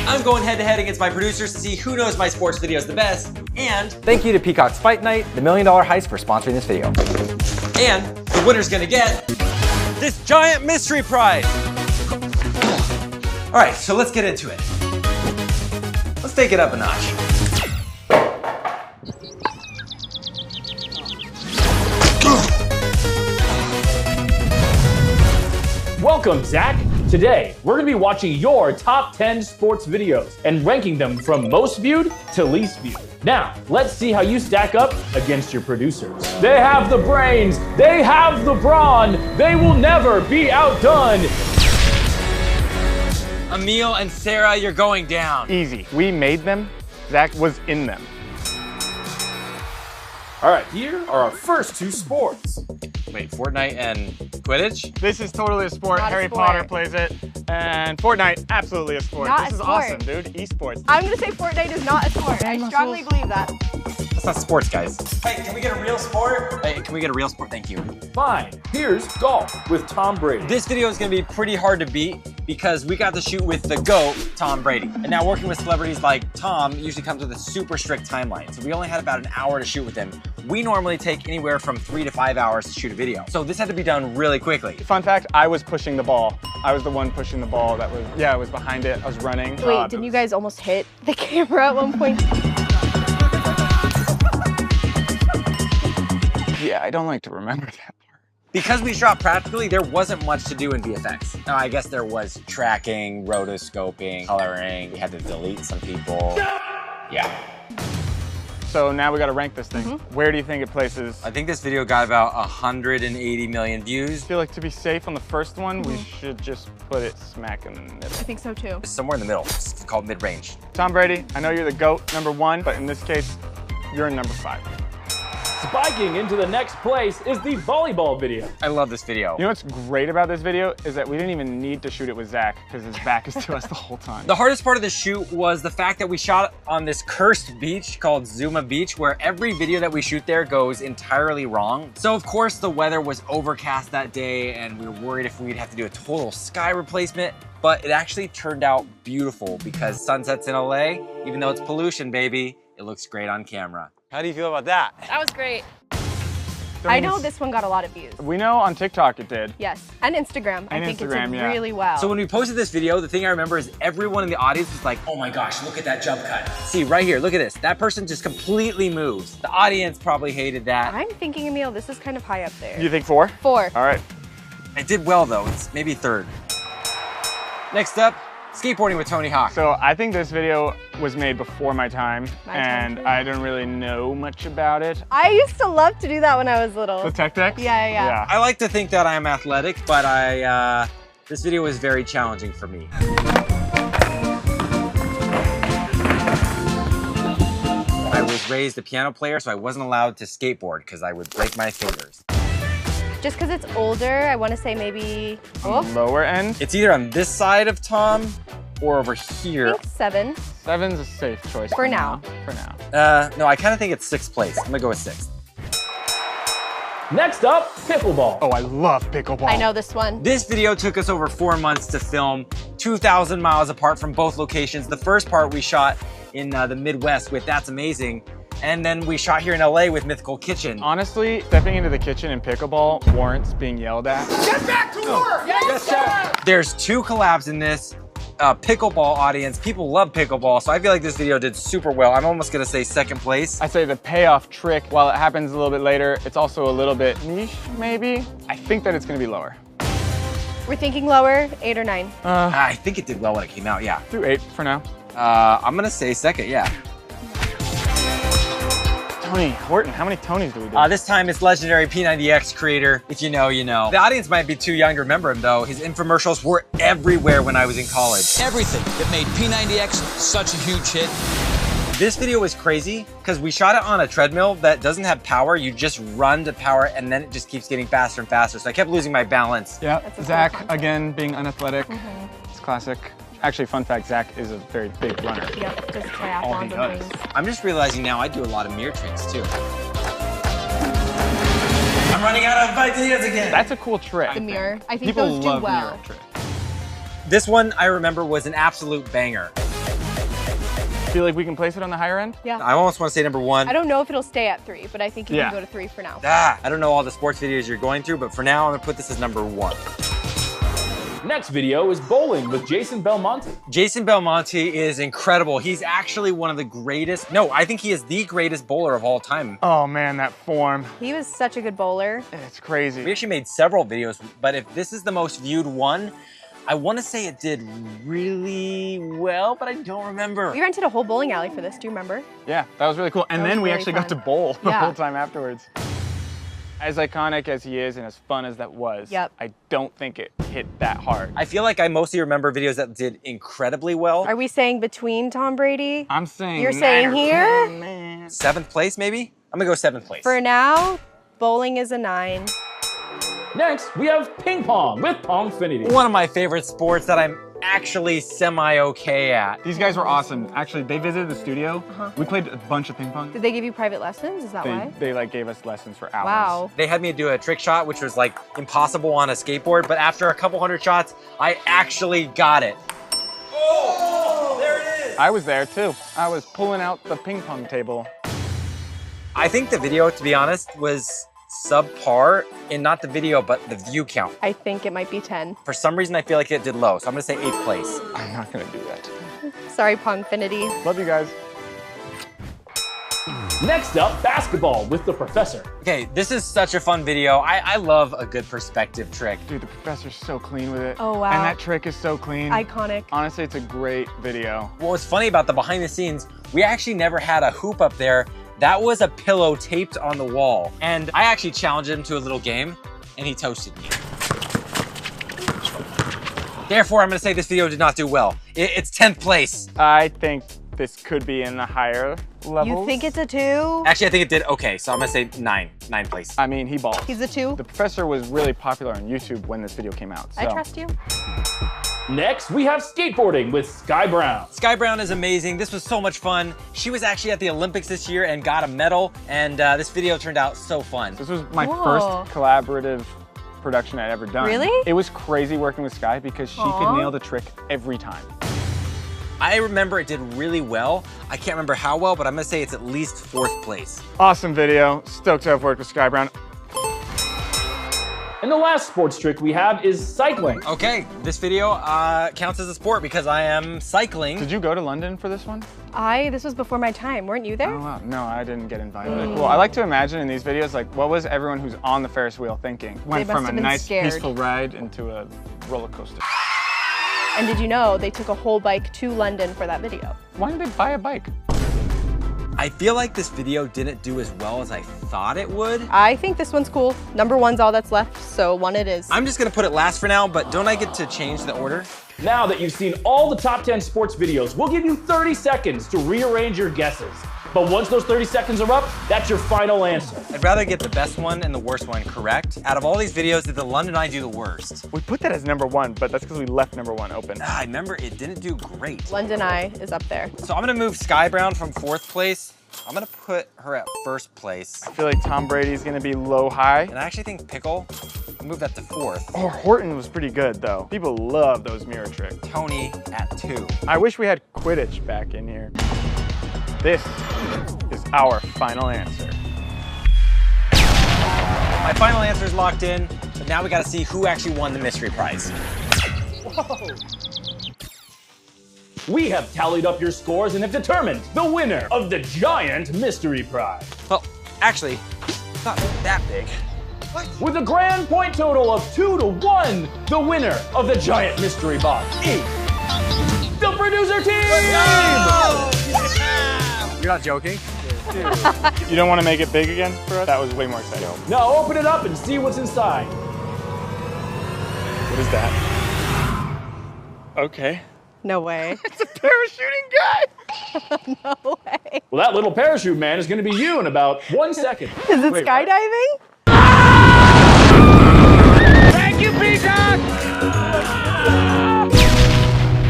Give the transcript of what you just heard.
I'm going head-to-head against my producers to see who knows my sports videos the best, and thank you to Peacock's Fight Night, the $1 Million Heist, for sponsoring this video. And the winner's gonna get this giant mystery prize. All right, so let's get into it. Let's take it up a notch. Welcome, Zach. Today, we're gonna be watching your top 10 sports videos and ranking them from most viewed to least viewed. Now, let's see how you stack up against your producers. They have the brains, they have the brawn, they will never be outdone. Emil and Sarah, you're going down. Easy. We made them. Zach was in them. All right, here are our first two sports. Wait, Fortnite and Quidditch? This is totally a sport. Not a Harry sport. Potter plays it. And Fortnite, absolutely a sport. Not this a is sport. awesome, dude. Esports. I'm gonna say Fortnite is not a sport. I strongly believe that. That's not sports, guys. Hey, can we get a real sport? Hey, can we get a real sport? Thank you. Fine, here's golf with Tom Brady. This video is gonna be pretty hard to beat because we got to shoot with the GOAT, Tom Brady. And now working with celebrities like Tom usually comes with a super strict timeline. So we only had about an hour to shoot with him. We normally take anywhere from 3 to 5 hours to shoot a video. So this had to be done really quickly. Fun fact, I was pushing the ball. I was the one pushing the ball that was, I was behind it. I was running. Wait, didn't you guys almost hit the camera at one point? Yeah, I don't like to remember that part. Because we shot practically, there wasn't much to do in VFX. Now, I guess there was tracking, rotoscoping, coloring. We had to delete some people. Yeah. So now we gotta rank this thing. Where do you think it places? I think this video got about 180 million views. I feel like to be safe on the first one, we should just put it smack in the middle. I think so too. Somewhere in the middle. It's called mid-range. Tom Brady, I know you're the GOAT, #1, but in this case, you're in #5. Spiking into the next place is the volleyball video. I love this video. You know what's great about this video is that we didn't even need to shoot it with Zach because his back is to us the whole time. The hardest part of the shoot was the fact that we shot on this cursed beach called Zuma Beach, where every video that we shoot there goes entirely wrong. So of course the weather was overcast that day and we were worried if we'd have to do a total sky replacement, but it actually turned out beautiful because sunsets in LA, even though it's pollution, baby, it looks great on camera. How do you feel about that? That was great. I know this one got a lot of views. We know on TikTok it did. Yes, and Instagram. I think it did yeah. really well. So when we posted this video, the thing I remember is everyone in the audience was like, oh my gosh, look at that jump cut. See, right here, look at this. That person just completely moves. The audience probably hated that. I'm thinking, Emil, this is kind of high up there. You think 4? 4. All right. It did well though, it's maybe 3rd. Next up, skateboarding with Tony Hawk. So I think this video was made before my time, and I don't really know much about it. I used to love to do that when I was little. The tech decks? Yeah. I like to think that I'm athletic, but this video was very challenging for me. I was raised a piano player, so I wasn't allowed to skateboard because I would break my fingers. Just because it's older, I want to say maybe Lower end? It's either on this side of Tom or over here. I think 7. 7's a safe choice. For now. For now. No, I kind of think it's 6th place. I'm gonna go with 6th. Next up, pickleball. Oh, I love pickleball. I know this one. This video took us over 4 months to film, 2,000 miles apart from both locations. The first part we shot in the Midwest with That's Amazing, and then we shot here in LA with Mythical Kitchen. Honestly, stepping into the kitchen in pickleball warrants being yelled at. Get back to work! Yes, sir! There's 2 collabs in this pickleball audience. People love pickleball, so I feel like this video did super well. I'm almost gonna say 2nd place. I say the payoff trick, while it happens a little bit later, it's also a little bit niche, maybe. I think that it's gonna be lower. We're thinking lower, 8 or 9. I think it did well when it came out, yeah. Do 8 for now. I'm gonna say 2nd, yeah. Tony Horton, how many Tonys do we do? This time it's legendary P90X creator. If you know, you know. The audience might be too young to remember him though. His infomercials were everywhere when I was in college. Everything that made P90X such a huge hit. This video was crazy because we shot it on a treadmill that doesn't have power. You just run to power it and then it just keeps getting faster and faster. So I kept losing my balance. Yeah, Zach, again, being unathletic. It's classic. Actually, fun fact, Zach is a very big runner. Yep, just All he triathlons does. and things. I'm just realizing now I do a lot of mirror tricks too. I'm running out of ideas again. That's a cool trick. The mirror. I think People those do love well. mirror tricks. This one I remember was an absolute banger. Feel like we can place it on the higher end? Yeah. I almost want to say number 1. I don't know if it'll stay at 3, but I think you Yeah. can go to 3 for now. I don't know all the sports videos you're going through, but for now, I'm gonna put this as number 1. Next video is bowling with Jason Belmonte. Jason Belmonte is incredible. He's actually one of the greatest, no, I think he is the greatest bowler of all time. Oh man, that form. He was such a good bowler. It's crazy. We actually made several videos, but if this is the most viewed one, I want to say it did really well, but I don't remember. We rented a whole bowling alley for this, do you remember? Yeah, that was really cool. And That then was we really actually fun. got to bowl the Yeah. whole time afterwards. As iconic as he is and as fun as that was, Yep. I don't think it hit that hard. I feel like I mostly remember videos that did incredibly well. Are we saying between Tom Brady? I'm saying You're saying 9 or here? 10, man. 7th place, maybe? I'm gonna go 7th place. For now, bowling is a 9. Next, we have ping pong with Pongfinity. One of my favorite sports that I'm actually semi-okay at. These guys were awesome. Actually, they visited the studio. We played a bunch of ping pong. Did they give you private lessons? Is that why? They like gave us lessons for hours. Wow. They had me do a trick shot, which was like impossible on a skateboard, but after a couple hundred shots, I actually got it. Oh, there it is. I was there too. I was pulling out the ping pong table. I think the video, to be honest, was subpar in not the video, but the view count. I think it might be 10. For some reason, I feel like it did low, so I'm gonna say 8th place. I'm not gonna do that. Sorry, Pongfinity. Love you guys. Next up, basketball with the professor. Okay, this is such a fun video. I love a good perspective trick. Dude, the professor's so clean with it. Oh, wow. And that trick is so clean. Iconic. Honestly, it's a great video. What was funny about the behind the scenes, we actually never had a hoop up there. That was a pillow taped on the wall. And I actually challenged him to a little game, and he toasted me. Therefore, I'm gonna say this video did not do well. It's 10th place. I think this could be in the higher levels. You think it's a 2? Actually, I think it did okay, so I'm gonna say 9th place. I mean, he balls. He's a 2? The professor was really popular on YouTube when this video came out. So. I trust you. Next, we have skateboarding with Sky Brown. Sky Brown is amazing. This was so much fun. She was actually at the Olympics this year and got a medal, and this video turned out so fun. This was my Cool. first collaborative production I'd ever done. Really? It was crazy working with Sky because she Aw. could nail the trick every time. I remember it did really well. I can't remember how well, but I'm gonna say it's at least 4th place. Awesome video. Stoked to have worked with Sky Brown. And the last sports trick we have is cycling. Okay, this video counts as a sport because I am cycling. Did you go to London for this one? This was before my time. Weren't you there? Oh, wow. No, I didn't get invited. Well, I like to imagine in these videos, like, what was everyone who's on the Ferris wheel thinking? Went must from a have been nice, scared. peaceful ride into a roller coaster. And did you know they took a whole bike to London for that video? Why did they buy a bike? I feel like this video didn't do as well as I thought it would. I think this one's cool. Number 1's all that's left, so 1 it is. I'm just gonna put it last for now, but don't I get to change the order? Now that you've seen all the top 10 sports videos, we'll give you 30 seconds to rearrange your guesses. But once those 30 seconds are up, that's your final answer. I'd rather get the best one and the worst one correct. Out of all these videos, did the London Eye do the worst? We put that as number 1, but that's because we left number 1 open. I remember it didn't do great. London Eye is up there. So I'm gonna move Sky Brown from 4th place. I'm gonna put her at 1st place. I feel like Tom Brady's gonna be low-high. And I actually think Pickle, I'll move that to 4th. Oh, Horton was pretty good, though. People love those mirror tricks. Tony at 2. I wish we had Quidditch back in here. This is our final answer. My final answer is locked in, but now we gotta see who actually won the mystery prize. Whoa. We have tallied up your scores and have determined the winner of the giant mystery prize. Well, actually, it's not that big. With a grand point total of 2-1, the winner of the giant mystery box is the producer team! You're not joking? You don't want to make it big again for us? That was way more exciting. Now open it up and see what's inside. What is that? Okay. No way. It's a parachuting guy! No way. Well, that little parachute man is going to be you in about 1 second. Is it Wait, skydiving? Thank you, Peacock!